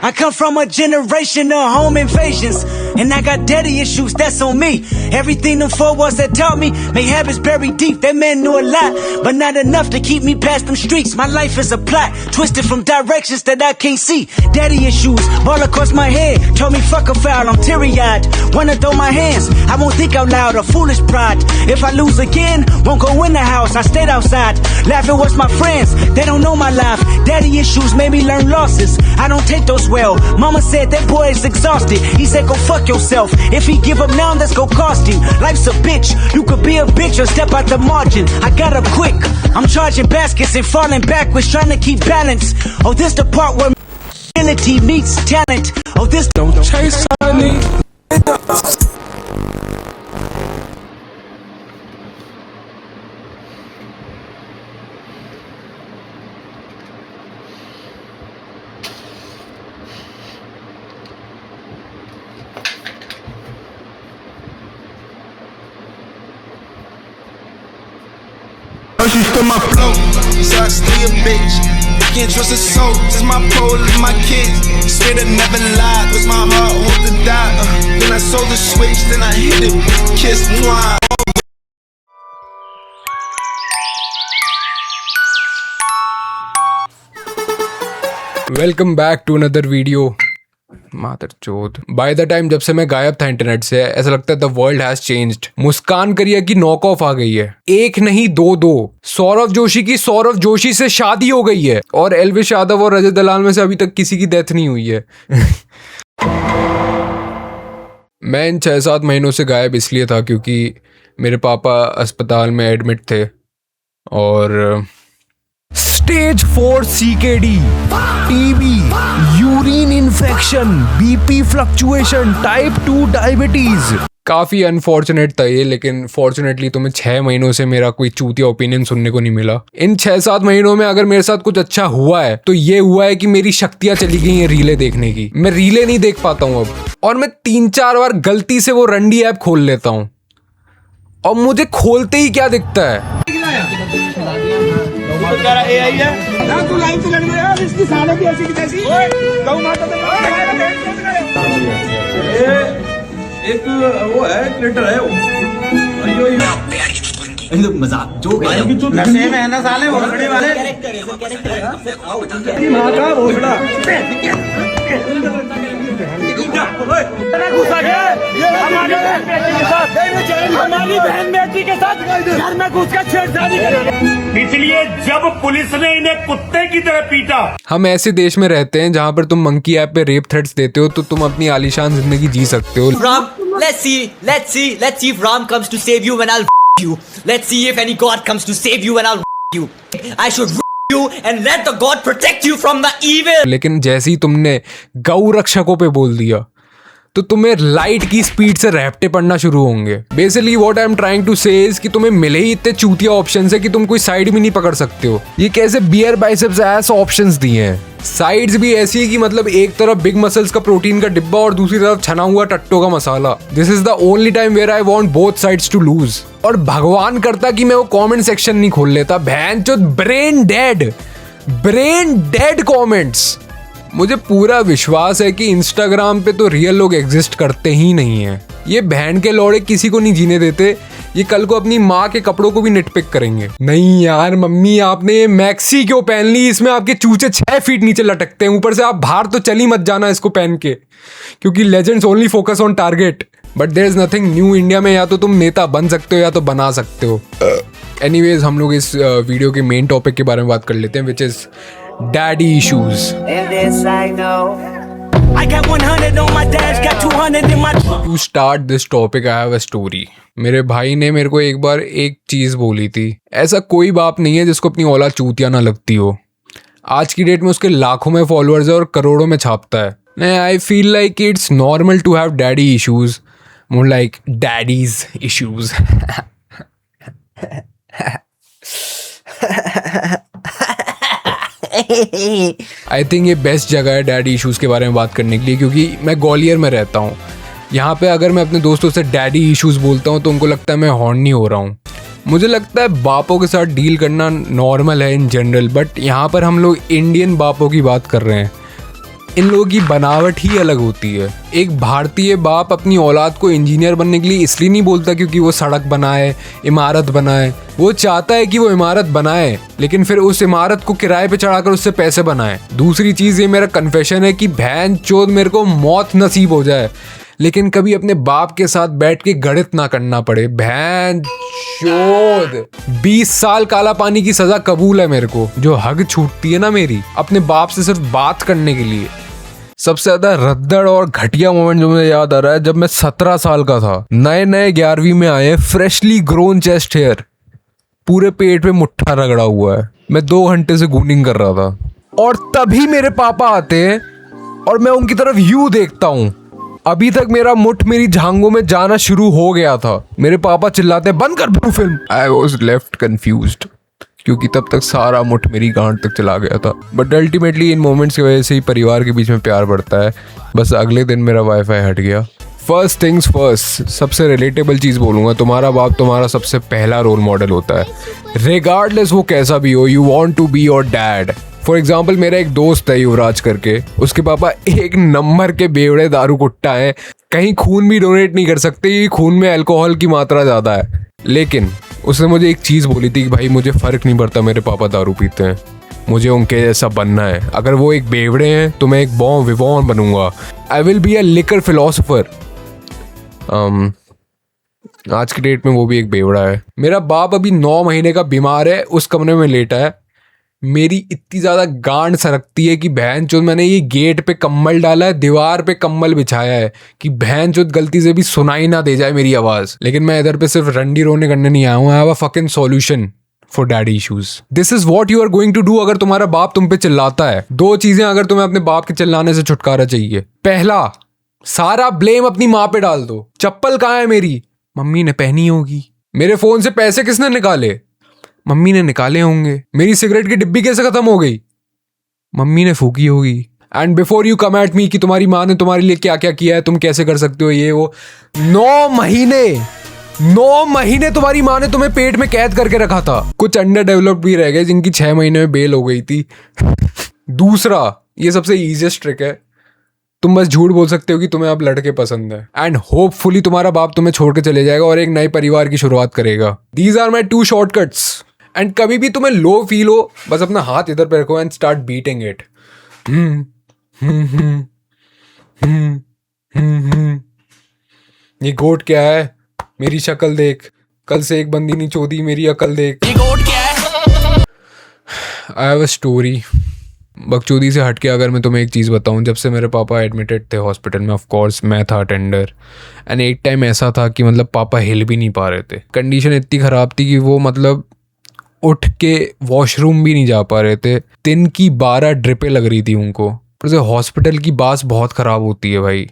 I come from a generation of home invasions, and I got daddy issues, that's on me. Everything them four walls that taught me, may habits buried deep. That man knew a lot, but not enough to keep me past them streets. My life is a plot, twisted from directions that I can't see. Daddy issues, all across my head, told me fuck a foul, I'm teary-eyed. Wanna throw my hands, I won't think out loud, a foolish pride. If I lose again, won't go in the house, I stayed outside. Laughing with my friends, they don't know my life. Daddy issues made me learn losses, I don't take those well. Mama said that boy is exhausted, he said go fuck yourself. If he give up now, that's gon' cost him. Life's a bitch, you could be a bitch or step out the margin. I got up quick, I'm charging baskets and falling backwards, trying to keep balance. Oh, this the part where ability meets talent. Oh, this don't chase honey. She's still my flow, so I stay a bitch. Can't trust a soul, just my pole and my kids. Swear to never lie, cause my heart holds to die. Then I sold the switch, then I hit it, kiss moi. Welcome back to another video. मादर चोद। By the time जब से मैं गायब था internet से, ऐसा लगता है द वर्ल्ड हैज चेंज्ड। मुस्कान करिया की नॉक ऑफ आ गई है, एक नहीं दो। सौरव जोशी की सौरव जोशी से शादी हो गई है, और एल्विश यादव और रजत दलाल में से अभी तक किसी की डेथ नहीं हुई है। मैं इन 6-7 महीनों से गायब इसलिए था क्योंकि मेरे पापा अस्पताल में एडमिट थे और stage 4 CKD, TB, urine infection, BP fluctuation, type 2 diabetes. काफ़ी अनफॉर्चुनेट था ये, लेकिन फॉर्चुनेटली तुम्हें 6 महीनों से मेरा कोई चूतिया ओपिनियन सुनने को नहीं मिला। इन 6-7 महीनों में अगर मेरे साथ कुछ अच्छा हुआ है तो ये हुआ है कि मेरी शक्तियाँ चली गई हैं रीले देखने की। मैं रीले नहीं देख पाता हूँ अब, और मैं 3-4 बार गलती से वो रंडी ऐप खोल लेता हूँ, और मुझे खोलते ही क्या दिखता है, AI है ना, तू लाइन से लड़ गया यार, इसकी सालों की ऐसी की तैसी गौ माता एक वो है क्रिएटर है वो। अयो मजाक जो नशे में है ना साले भोसड़ी वाले, मां का भोसड़ा हमारी बहन बेटी के साथ घर में घुस कर छेड़छाड़ी कर, इसलिए जब पुलिस ने इन्हें कुत्ते की तरह पीटा। हम ऐसे देश में रहते हैं जहाँ पर तुम मंकी ऐप पे रेप थ्रेट्स देते हो तो तुम अपनी आलीशान जिंदगी जी सकते हो। Ram, let's see if Ram comes to save you when I'll you. Let's see if any God comes to save you when I'll you. I should you and let the God protect you from the evil. लेकिन जैसे ही तुमने गौ रक्षकों पे बोल दिया तो तुम्हें लाइट की स्पीड से रैप्टे पड़ना शुरू होंगे। Basically what I am trying to say is कि तुम्हें मिले ही इतने चूतिया ऑप्शंस है कि तुम कोई साइड भी नहीं पकड़ सकते हो। ये कैसे बियर बाइसेप्स एस ऑप्शंस दिए हैं, साइड्स भी ऐसी है कि मतलब एक तरफ बिग मसल्स का प्रोटीन का डिब्बा और दूसरी तरफ छना हुआ टट्टो का मसाला। This is the only time where I want both sides to lose. और भगवान करता कि मैं वो कमेंट सेक्शन नहीं खोल लेता, भैंचोद ब्रेन डेड कमेंट्स। मुझे पूरा विश्वास है कि इंस्टाग्राम पे तो रियल लोग एग्जिस्ट करते ही नहीं हैं। ये बहन के लौड़े किसी को नहीं जीने देते, ये कल को अपनी माँ के कपड़ों को भी निटपिक करेंगे। नहीं यार मम्मी, आपने ये मैक्सी क्यों पहन ली, इसमें आपके चूचे 6 फीट नीचे लटकते हैं, ऊपर से आप बाहर तो चली मत जाना इसको पहन के, क्योंकि legends only focus on target. But there is nothing new India में, या तो तुम नेता बन सकते हो या तो बना सकते हो। एनीवेज, हम लोग इस वीडियो के मेन टॉपिक के बारे में बात कर लेते हैं, which is daddy issues. And this I know. I got 100 on my dash, got 200 in my. To start this topic, I have a story. मेरे भाई ने मेरे को एक बार एक चीज़ बोली थी, ऐसा कोई बाप नहीं है जिसको अपनी औलाद चूतिया ना लगती हो। आज की डेट में उसके लाखों में फॉलोअर्स है और करोड़ों में छापता है। I feel like it's normal to have daddy issues, more like daddy's issues. I think ये बेस्ट जगह है डैडी इश्यूज़ के बारे में बात करने के लिए, क्योंकि मैं ग्वालियर में रहता हूँ। यहाँ पे अगर मैं अपने दोस्तों से डैडी इश्यूज़ बोलता हूँ तो उनको लगता है मैं हॉर्नी हो रहा हूँ। मुझे लगता है बापों के साथ डील करना नॉर्मल है इन जनरल, बट यहाँ पर हम लोग इंडियन बापों की बात कर रहे हैं। इन लोगों की बनावट ही अलग होती है। एक भारतीय बाप अपनी औलाद को इंजीनियर बनने के लिए इसलिए नहीं बोलता क्योंकि वो सड़क बनाए, इमारत बनाए। वो चाहता है कि वो इमारत बनाए लेकिन फिर उस इमारत को किराए पे चढ़ाकर उससे पैसे बनाए। दूसरी चीज़, ये मेरा कन्फेशन है कि भैन चोद मेरे को मौत नसीब हो जाए लेकिन कभी अपने बाप के साथ बैठ के गणित ना करना पड़े। भैन चोद 20 साल काला पानी की सजा कबूल है मेरे को। जो हग छूटती है ना मेरी अपने बाप से सिर्फ बात करने के लिए। सबसे ज्यादा रद्दड़ और घटिया मोमेंट जो मुझे याद आ रहा है, जब मैं 17 साल का था, नए 11वीं में आए, फ्रेशली ग्रोन चेस्ट हेयर, पूरे पेट पे मुट्ठा रगड़ा हुआ है, मैं 2 घंटे से गूनिंग कर रहा था और तभी मेरे पापा आते हैं और मैं उनकी तरफ यूं देखता हूं। अभी तक मेरा मुठ मेरी झांगों में जाना शुरू हो गया था। मेरे पापा चिल्लाते बंद कर blue film. I was left confused क्योंकि तब तक सारा मुठ मेरी गांठ तक चला गया था। बट अल्टीमेटली इन मोमेंट्स की वजह से ही परिवार के बीच में प्यार बढ़ता है। बस अगले दिन मेरा वाईफाई हट गया। फर्स्ट थिंग्स फर्स्ट, सबसे रिलेटेबल चीज़ बोलूँगा, तुम्हारा बाप तुम्हारा सबसे पहला रोल मॉडल होता है। रिगार्डलेस वो कैसा भी हो, you want to be your dad. For example, मेरा एक दोस्त है युवराज करके, उसके पापा एक नंबर के बेवड़े दारू कुट्टा है। कहीं खून भी डोनेट नहीं कर सकते क्योंकि खून में अल्कोहल की मात्रा ज़्यादा है। लेकिन उसने मुझे एक चीज़ बोली थी कि भाई मुझे फ़र्क नहीं पड़ता मेरे पापा दारू पीते हैं, मुझे उनके जैसा बनना है। अगर वो एक बेवड़े हैं तो मैं एक बॉन विवॉन बनूंगा। I will be a liquor philosopher. आज की डेट में वो भी एक बेवड़ा है। मेरा बाप अभी 9 महीने का बीमार है, उस कमरे में लेटा है। मेरी इतनी ज़्यादा गांड सरकती है कि बहन चोद मैंने ये गेट पे कम्बल डाला है, दीवार पे कम्बल बिछाया है कि बहन चोद गलती से भी सुनाई ना दे जाए मेरी आवाज़। लेकिन मैं इधर पे सिर्फ रंडी रोने करने नहीं आया हूँ। I have a fucking solution for daddy issues. This is what you are going to do अगर तुम्हारा बाप तुम पे चिल्लाता है। 2 चीज़ें अगर तुम्हें अपने बाप के चिल्लाने से छुटकारा चाहिए। पहला, सारा ब्लेम अपनी माँ पे डाल दो। चप्पल कहाँ है मेरी? मम्मी ने पहनी होगी। मेरे फ़ोन से पैसे किसने निकाले? मम्मी ने निकाले होंगे। मेरी सिगरेट की डिब्बी कैसे खत्म हो गई? मम्मी ने फूकी होगी। And before you come at me कि तुम्हारी माँ ने तुम्हारे लिए क्या क्या किया है, तुम कैसे कर सकते हो ये वो, 9 महीने तुम्हारी माँ ने तुम्हें पेट में कैद करके रखा था। कुछ अंडर डेवलप्ड भी रह गए जिनकी 6 महीने में बेल हो गई थी। दूसरा, ये सबसे ईजिएस्ट ट्रिक है, तुम बस झूठ बोल सकते हो कि तुम्हें अब लड़के पसंद है एंड होपफुली तुम्हारा बाप तुम्हें छोड़ के चले जाएगा और एक नए परिवार की शुरुआत करेगा। These are my 2 shortcuts. And कभी भी तुम्हें लो फील हो, बस अपना हाथ इधर पे रखो एंड स्टार्ट बीटिंग इट। ये गोट क्या है? मेरी शक्ल देख, कल से एक बंदी नहीं चोदी, मेरी अकल देख। ये गोट क्या है? आई हैव अ स्टोरी। बकचोदी से हटके अगर मैं तुम्हें एक चीज़ बताऊं, जब से मेरे पापा एडमिटेड थे हॉस्पिटल में, ऑफ कोर्स मैं था अटेंडर, एंड एक टाइम ऐसा था कि मतलब पापा हिल भी नहीं पा रहे थे। कंडीशन इतनी ख़राब थी कि वो मतलब उठ के वॉशरूम भी नहीं जा पा रहे थे। दिन की 12 ड्रिपें लग रही थी उनको। पर हॉस्पिटल की बास बहुत ख़राब होती है भाई।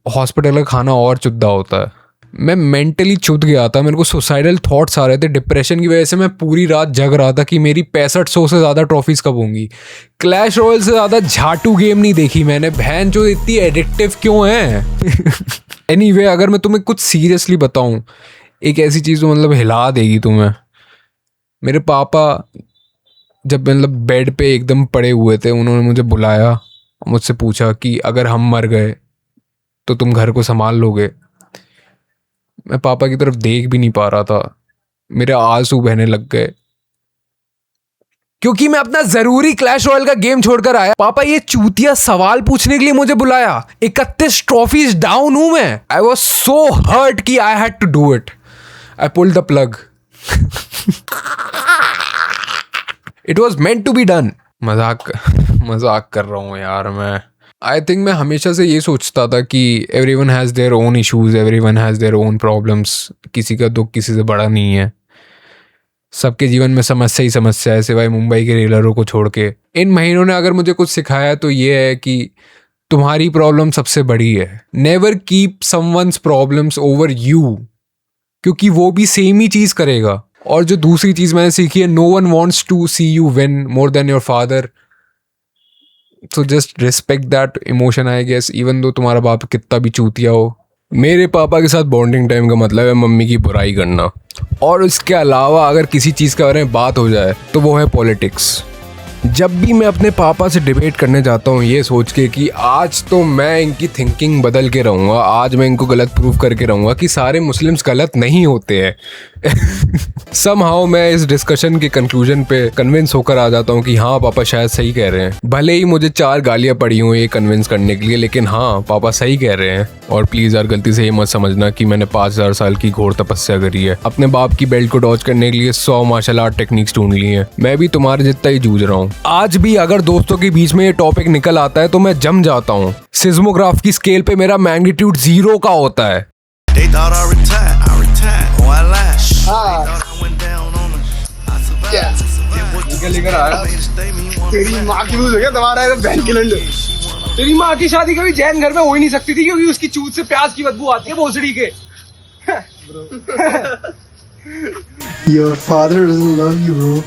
हॉस्पिटल का खाना और चुद्दा होता है। मैं मेंटली चुद गया था, मेरे को सुसाइडल थॉट्स आ रहे थे। डिप्रेशन की वजह से मैं पूरी रात जग रहा था कि मेरी 6500 से ज़्यादा ट्रॉफीज़ कब होंगी। क्लैश रॉयल से ज़्यादा झाटू गेम नहीं देखी मैंने। बहन जो इतनी एडिक्टिव क्यों है? एनीवे, अगर मैं तुम्हें कुछ सीरियसली बताऊं, एक ऐसी चीज़ जो मतलब हिला देगी तुम्हें। मेरे पापा जब मतलब बेड पे एकदम पड़े हुए थे, उन्होंने मुझे बुलाया और मुझसे पूछा कि अगर हम मर गए तो तुम घर को संभाल लोगे? मैं पापा की तरफ देख भी नहीं पा रहा था, मेरे आंसू बहने लग गए क्योंकि मैं अपना जरूरी क्लैश रॉयल का गेम छोड़कर आया। पापा ये चूतिया सवाल पूछने के लिए मुझे बुलाया। 31 ट्रॉफीज डाउन हूं मैं। आई वॉज सो हर्ट कि I had to do it. I pulled the plug. It was meant to be done. मजाक कर रहा हूँ यार मैं। आई थिंक मैं हमेशा से ये सोचता था कि everyone has their own issues, everyone has their own problems. किसी का दुख किसी से बड़ा नहीं है। सबके जीवन में समस्या ही समस्या है, सिवाय मुंबई के रेलरों को छोड़ के। इन महीनों ने अगर मुझे कुछ सिखाया तो ये है कि तुम्हारी प्रॉब्लम सबसे बड़ी है। Never keep someone's problems over you, क्योंकि वो भी सेम ही चीज़ करेगा। और जो दूसरी चीज़ मैंने सीखी है, no one wants to see you win more than your father. So just respect that emotion, I guess, even though तुम्हारा बाप कितना भी चूतिया हो। मेरे पापा के साथ बॉन्डिंग टाइम का मतलब है मम्मी की बुराई करना, और इसके अलावा अगर किसी चीज़ के बारे में बात हो जाए तो वो है पॉलिटिक्स। जब भी मैं अपने पापा से डिबेट करने जाता हूँ ये सोच के कि आज तो मैं इनकी थिंकिंग बदल के रहूँगा, आज मैं इनको गलत प्रूफ करके रहूँगा कि सारे मुस्लिम्स गलत नहीं होते हैं। समहाउ मैं इस डिस्कशन के कंक्लूजन पे कन्विंस होकर आ जाता हूँ कि हाँ पापा शायद सही कह रहे हैं। भले ही मुझे 4 गालियाँ पड़ी हुई ये कन्विंस करने के लिए, लेकिन हाँ पापा सही कह रहे हैं। और प्लीज़ यार गलती से ये मत समझना कि मैंने 5000 साल की घोर तपस्या करी है, अपने बाप की बेल्ट को डॉज करने के लिए 100 मार्शल आर्ट टेक्निक्स ढूंढ ली हैं। मैं भी तुम्हारे जितना ही जूझ रहा हूँ। आज भी अगर दोस्तों के बीच में ये टॉपिक निकल आता है तो मैं जम जाता हूँ। सिस्मोग्राफ की स्केल पे मेरा मैग्नीट्यूड 0 का होता है। They thought I retired, oh I lied. They thought I went down on them, I survived. लेकर आया तेरी माँ की लूज हो गया तुम्हारा बहन की लंड। तेरी माँ की शादी कभी जैन घर में हो ही नहीं सकती थी क्योंकि उसकी चूत से प्याज की बदबू आती है भोसड़ी के। Your father doesn't love you, bro.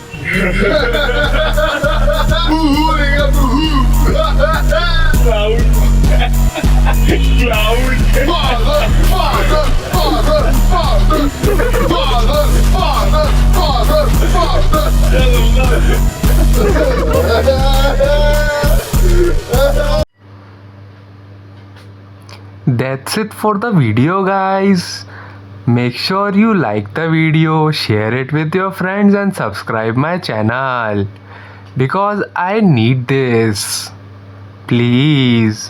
That's it for the video, guys. Make sure you like the video, share it with your friends and subscribe my channel because I need this. Please.